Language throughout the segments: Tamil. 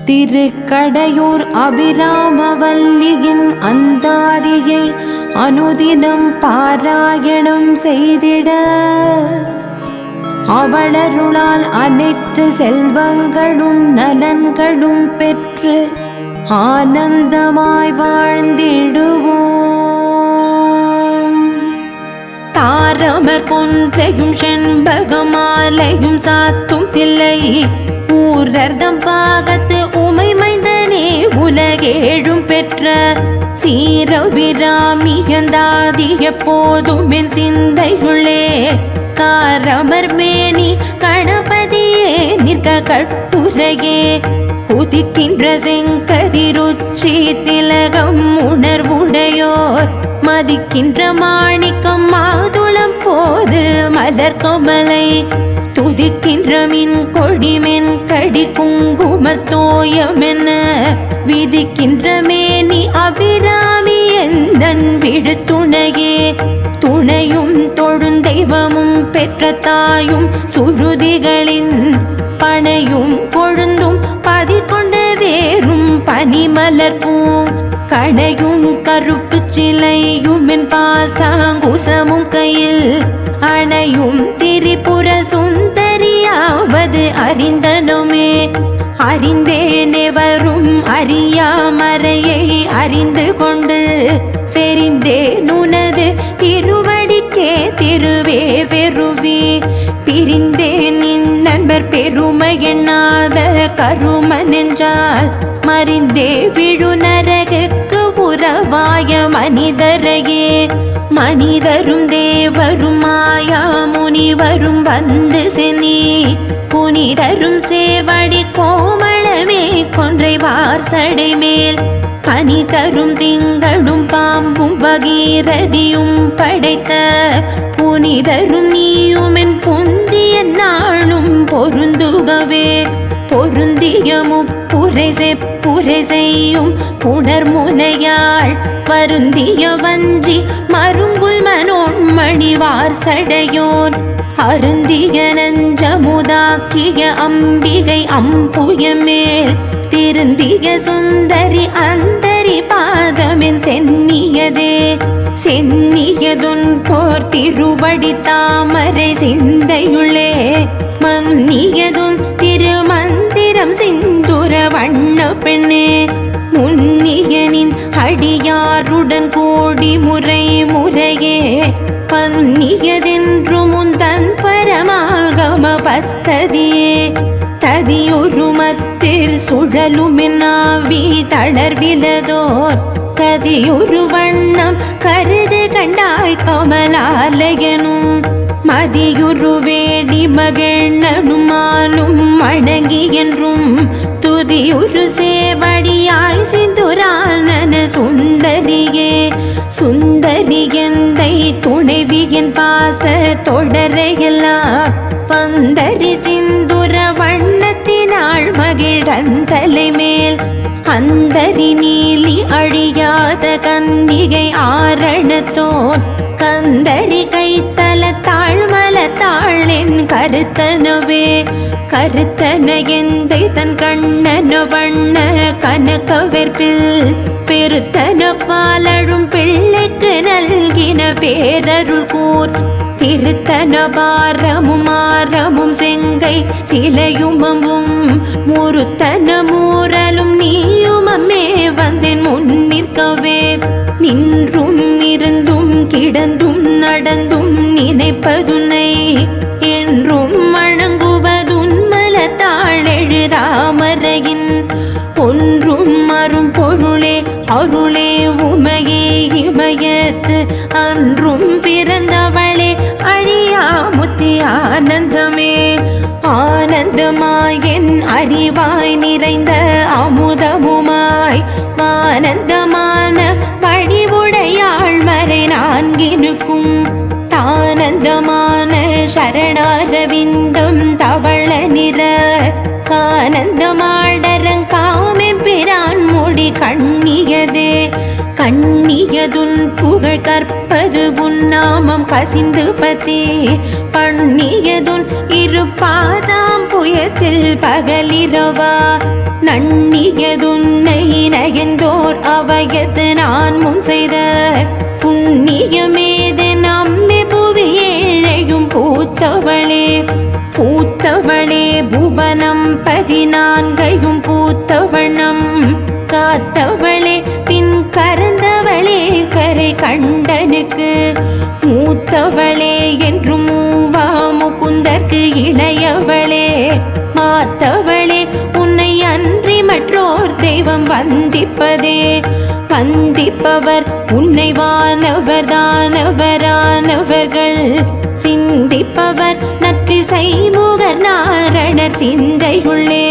திருக்கடையூர் அபிராமவல்லியின் அந்தாதியை அனுதினம் பாராயணம் செய்திட அவளருளால் அனைத்து செல்வங்களும் நலன்களும் பெற்று ஆனந்தமாய் வாழ்ந்திடுவோம். தாரமர் கொன்றையும் செண்பகமாலையும் சாத்தும் தில்லை ஊரர்தம் பாகத்து உமை மைந்தனே உலகேழும் பெற்ற சீரபிராமியந்தாதி எப்போதும் என் சிந்தையுள்ளே காரமர் மேனி கணபதியே நிற்க கட்டுரையே உதிக்கின்ற செங்கதிருச்சி திலகம் உணர்வுடையோர் மதிக்கின்ற மாணிக்கம் மாதுளம் போது மலர் கொமலை துதிக்கின்ற மின் கொடிமென் கடி குங்குமத்தோயமென விதிக்கின்ற மேனி அபிராமி எந்தன் விழுத்துணையே துணையும் தொழுந்தெய்வமும் பெற்ற தாயும் சுருதிகளின் பனையும் கொழுந்தும் பதிகொண்ட வேறும் பனிமலர்பூ கடையும் கருப்பு சிலையுமென் பாசாங்குசமும் கையில் அணையும் திரிபுர சுந்தரியாவது அறிந்தனுமே அறிந்தேனே வரும் அறியாமறையை அறிந்து கொண்டு செறிந்தேன் உனது திருவடிக்கே திருவே பெருவி பிரிந்தேன் நின் நண்பர் பெருமை எண்ணாத கருமன் என்றால் மறிந்தே விழு நரகுக்கு உறவாய மனிதரையே மனிதரும் தேவரும் மாயா முனிவரும் வந்து சென்னி புனிதரும் சேவடி கோமளமே கொன்றை வார்சடை மேல் கனி தரும் திங்களும் பாம்பும் பகீரதியும் படைத்த புனிதரும் நீயுமென் புந்திய நாளும் பொருந்துகவே பொருந்திய முப்புரை செப்புரை செய்யும் புணர்முலையாள் வருந்திய வஞ்சி மருங்குல் மனோன்மணிவார் சடையோன் அருந்திய நஞ்சமுதாக்கிய அம்பிகை அம்புயமேல் திருந்திய சுந்தரி அந்தரி பாதமென் சென்னியதே சென்னியதுன் போர் திருவடி தாமரை சிந்தையுள்ளே மன்னியதுன் திருமந்திரம் சிந்துர வண்ண பெண்ணே முன்னியனின் அடியாருடன் கோடி முறை முறையே பன்னியதென்று முந்தன் பரமாகம பத்ததியே ததியொரு மத்திர் சுழலுமின்னாவி தளர்விலதோர் கதியொரு வண்ணம் கருது கண்டாய் கமலாலயனும் மதியுரு வேடி மகிழ்நனுமாலும் மணங்கி என்றும் துதியுரு சேவடியாய் சிந்துரானன சுந்தரியே சுந்தரியந்தை துணைவியின் பாச தொடரையெல்லாம் பந்தரி சிந்துர வண்ணத்தினாள் மகிழந்தலை மேல் அந்தரி நீலி அழியாத கன்னிகை ஆரணத்தோன் கந்தரி கைத்தல தாழ்மல தாளின் கருத்தனவே கருத்தன எந்தை தன் கண்ணன வண்ண கனகவெற்பில் பெருத்தன பாலழும் பிள்ளைக்கு நல்கின பேரருள் கூர் திருத்தன பாரமும் ஆரமும் செங்கை சிலையுமமும் முருத்தன மூரலும் நீயுமமே வந்தேன் முன்னிற்கவே நின்றும் இருந்தும் கிடந்தும் நடந்தும் நினைப்பதுனை என்றும் வணங்குவதுன் மலத்தாழெழுதாமரையின் ஒன்றும் அரும் பொருளே அருளே உமையே இமயத்து அன்றும் பிறந்தவளே அழியாமுத்தி ஆனந்தமே ஆனந்தமாய் என் அறிவாய் நிறைந்த அமுதமுமாய் ஆனந்தமான வடிவுடையாள் மறை நான்கினுக்கும் தானந்தமான சரணாரவிந்தம் தவள நிற கானந்தமாடரங்காமெம்பிரான் முடி கண்ணியதே கண்ணியதுன் புகழ் கற்பது உன்னாமம் கசிந்து பதி பண்ணியதுன் இரு பாதாம் புயத்தில் பகலிரவா நன்னி மாயத்து நான் முன் செய்த புண்ணியமேது நம்மை புவி ஏழையும் பூத்தவளே பூத்தவளே புவனம் 14 பூத்தவண்ணம் காத்தவளே பின் கறந்தவளே கரை கண்டனுக்கு மூத்தவளே என்று மூவா முகுந்தற்கு இளையவளே மாத்தவளே உன்னை அன்றி மற்றோர் தெய்வம் வந்திப்பதே வந்திப்பவர் உன்னை வானவர் தானவரானவர்கள் சிந்திப்பவர் நற்றிசை முகர் நாரணர் சிந்தையுள்ளே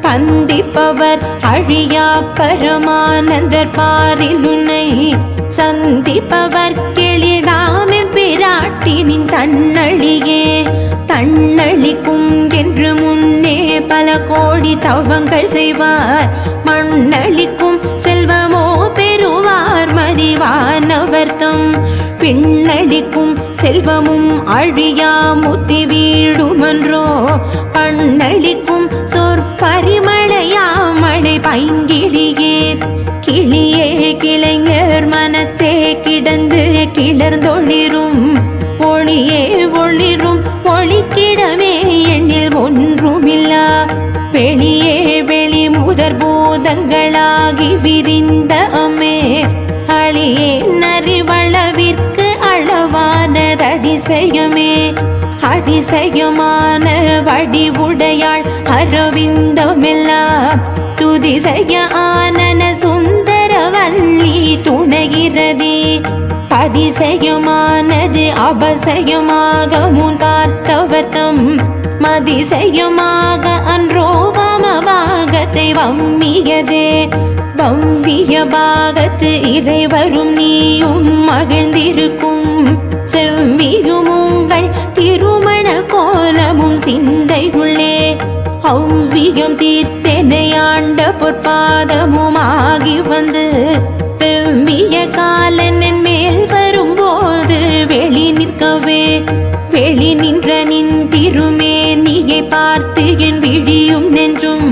பந்திப்பவர் அழியா பரமானந்தர் பாரில் உன்னை சந்திப்பவர் கெளிதாமின் பிராட்டினின் தன்னழியே தன்னழிக்கும் என்று முன்னே பல கோடி தவங்கள் செய்வார் மண்ணளிக்கும் செல்வமோ பெறுவார் மதிவானவர்த்தம் பின்னளிக்கும் செல்வமும் அழியா முத்தி வீடுமன்றோ பண்ணளிக்கும் சொற்பரிமளையா மழை பைங்கிழியே கிளியே கிளைஞர் மனத்தே கிடந்து கிளர்ந்தொளிரும் ஒளியே ஒளிரும் ஒளிக்கிடமே எண்ணில் ஒன்றுமில்லா வெளியே வெளி முதற் பூதங்களாகி விரிந்த அம்மே அழியே நறிவளவிற்கு அளவானது அதிசயமே அதிசயமான வடிவுடையாள் அரவிந்தமெல்லாம் துதிசய ஆனன சுந்தரவல்லி துணைகிறதே அதிசயமானது அபசயமாக முன் பார்த்தவர்த்தம் மதிசயமாக அன்றோ வமபாகத்தை வம்மியதே வம்மிய பாகத்து இறைவரும் நீயும் மகிழ்ந்திருக்கும் செவ்வியும் உங்கள் திருமண கோலமும் சிந்தையுள்ளே ஔவியம் தீர்த்தனை ஆண்ட பொற்பாதமுமாகி வந்து வெவ்விய காலனின் மேல் வரும்போது வெளி நிற்கவே வெளி நின்ற நின் திருமேனியை பார்த்து என் விழியும் நெஞ்சும்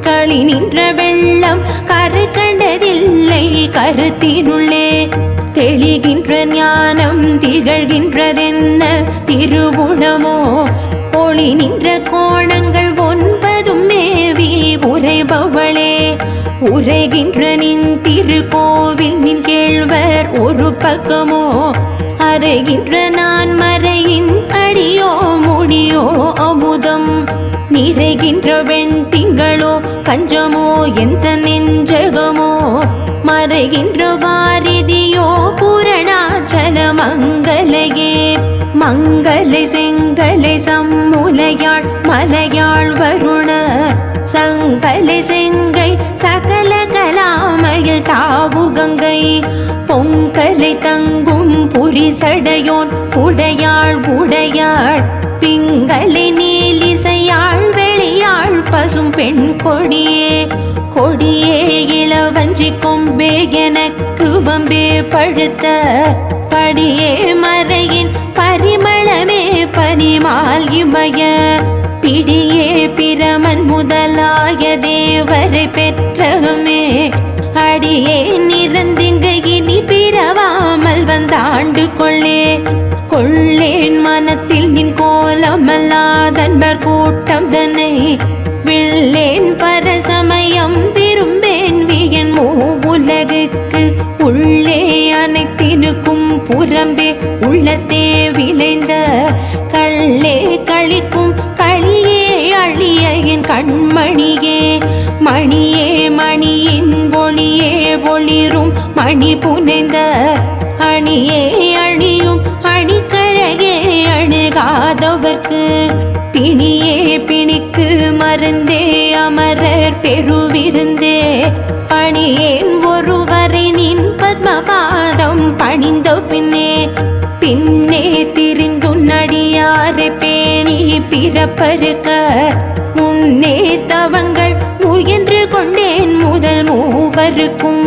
களி நின்ற வெள்ளம் கரை கண்டதில்லை கருத்தினுள்ளே தெளிகின்ற ஞானம் திகழ்கின்றதென்ன திருவுணமோ ஒளி நின்ற கோணங்கள் 9 மேவி உரைபவளே உரைகின்ற நின் திருக்கோவில் நின் கேழ்வர் ஒரு பக்கமோ அறைகின்ற நான் மறையின் அடியோ முடியோ அமுதம் நிறைகின்ற வெண் திங்களோ கஞ்சமோ எந்த நெஞ்சகமோ மறைகின்ற வாரிதியோ புரணாச்சல மங்கலையே மங்களை செங்கலை சம்முலையாள் மலையாள் வருண சங்கலை செங்கை சகல கலாமையில் தாவு கங்கை பொங்கலை தங்கும் புரிசடையோன் உடையாள் உடையாள் பிங்களை நீலிசையாள் வெளியாள் பசும் பெண் கொடியே கொடியே இளவஞ்சி கொம்பே எனக்கு வம்பே பழுத்த படியே மறையின் பரிமளமே பனிமால் இமய பிடியே பிரமன் முதலாய தேவரை பெற்றமே அடியே நிறந்திங்க இனி பிறவாமல் வந்தாண்டு கொள்ளே கொள்ளேன் மனத்தில் நின் கோலமல்லாதன்பர் கூட்டம் தன்னை வில்லேன் பரசமயம் விரும்பேன் வியன் மூவுலகுக்கு உள்ளே அனைத்தினுக்கும் புறம்பே உள்ளத்தே விளைந்த கள்ளே கழிக்கும் களியே அழிய என் கண்மணியே மணியே மணியின் ஒளியே ஒளிரும் மணி புனைந்த அணியே அணியும் அணிக்கழகே அணுகாதவர்க்கு பிணியே பிணிக்கு மருந்தே அமரர் பெருவிருந்தே பணியேன் ஒருவரை நின் பத்மபாதம் பணிந்த பின்னே பின்னே திரிந்துன்னடியாரை பேணி பிறப்பருக்க முன்னே தவங்கள் முயன்று கொண்டேன் முதல் மூவருக்கும்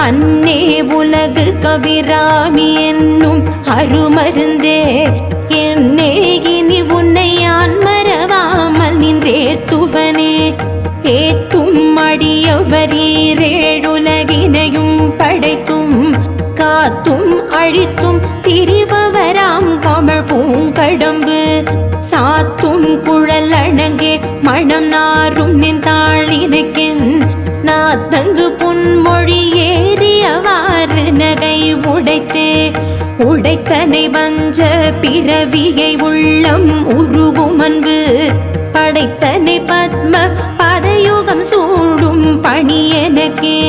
அன்னே உலகு கவிராமி என்னும் அருமருந்தே என்னே இனி உன்னை யான் மறவாமல் நின்றே துவனே ஏத்தும் அடியவரீரேழுலகினையும் அழித்தும் திரிபவராம் கமழ் பூங்கடம்பு சாத்தும் குழல் அணங்கே மணம் நாரும் நின்றாளினக்கின் நாத்தங்கு புன்மொழி ஏறியவாறு நகை உடைத்தனை வஞ்ச பிறவியை உள்ளம் உருவும் அன்பு படைத்தனை பத்ம பதயுகம் சூடும் பணி எனக்கே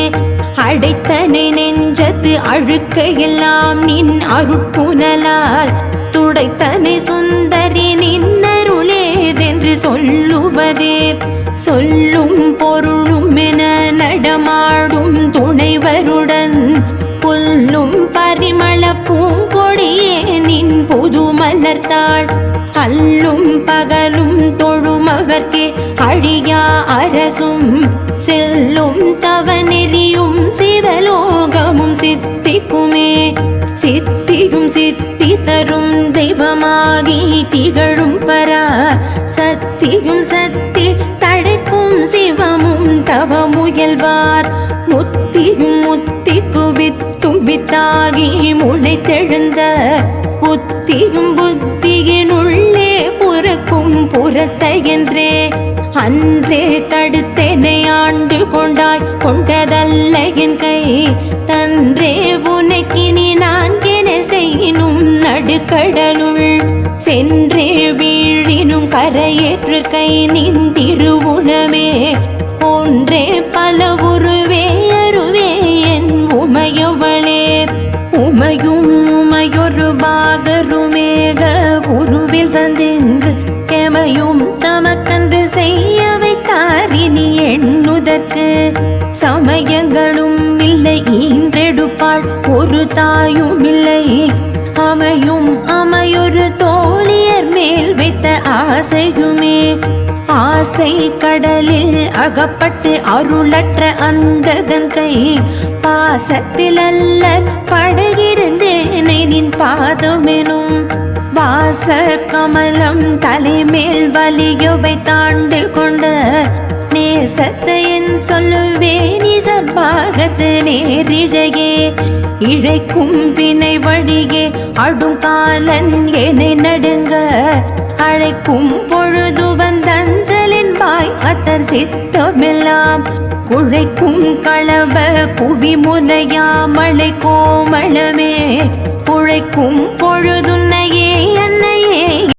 அடைத்தனை நெஞ்சத்து அழுக்கையெல்லாம் நின் அருட்புனலால் துடைத்தனை சுந்தரி நின்னருளேதென்று சொல்லுவதே சொல்லும் பொருளும் என நடமாடும் துணைவருடன் புல்லும் பரிமள பூங்கொடியே நின் புது மலர்த்தாள் அல்லும் பகலும் தொழுமவர்க்கே அழியா அரசும் செல்லும் தவநெறியும் சிவலோகமும் சித்திக்குமே சித்தியும் சித்தி தரும் தெய்வமாகி திகழும் பரா சத்தியும் சத்தி தழைக்கும் சிவமும் தவமுயல்வார் முத்தியும் முத்திக்கு வித்தும் வித்தாகி முளைத்தெழுந்த புத்தியும் புத்தியினுள்ளே புறக்கும் புறத்தையென்றே அன்றே தடுத்தெனை ஆண்டு கொண்டதல்ல என் கை தன்றே உனக்கினி நான் என செய்யினும் நடுக்கடலுள் சென்றே வீழினும் கரையேற்று கை நின்றிருவுணமே ஒன்றே பல உருவே அருவே என் உமையவளே உமையும் உமையொரு பாகருமேக உருவில் வந்தென்று எமையும் தமக்கன்று செய்ய வைத்தாரினி எண்ணுதற்கு சமயங்களும் இல்லை ஈன்றெடுப்பாள் ஒரு தாயும் இல்லை அமையும் அமையொரு தோழியர் மேல் வைத்த ஆசையுமே ஆசை கடலில் அகப்பட்டு அருளற்ற அந்தகன் கை பாசத்தில் அல்லர் படகிருந்தேனை நின் பாதமெனும் வாச கமலம் தலைமேல் வலியவை தாண்டு கொண்ட நேசத்தை என் சொல்லுவேன் சற்பாகத்து நேரிழையே இழைக்கும் வினை வழியே அடுங்காலன் என்னை நடுங்க அழைக்கும் பொழுது வந்தஞ்சலின் வாய் அத்தர் சித்தமெல்லாம் குழைக்கும் களவ குவி முனையா மழை கோமளமே குழைக்கும் பொழுது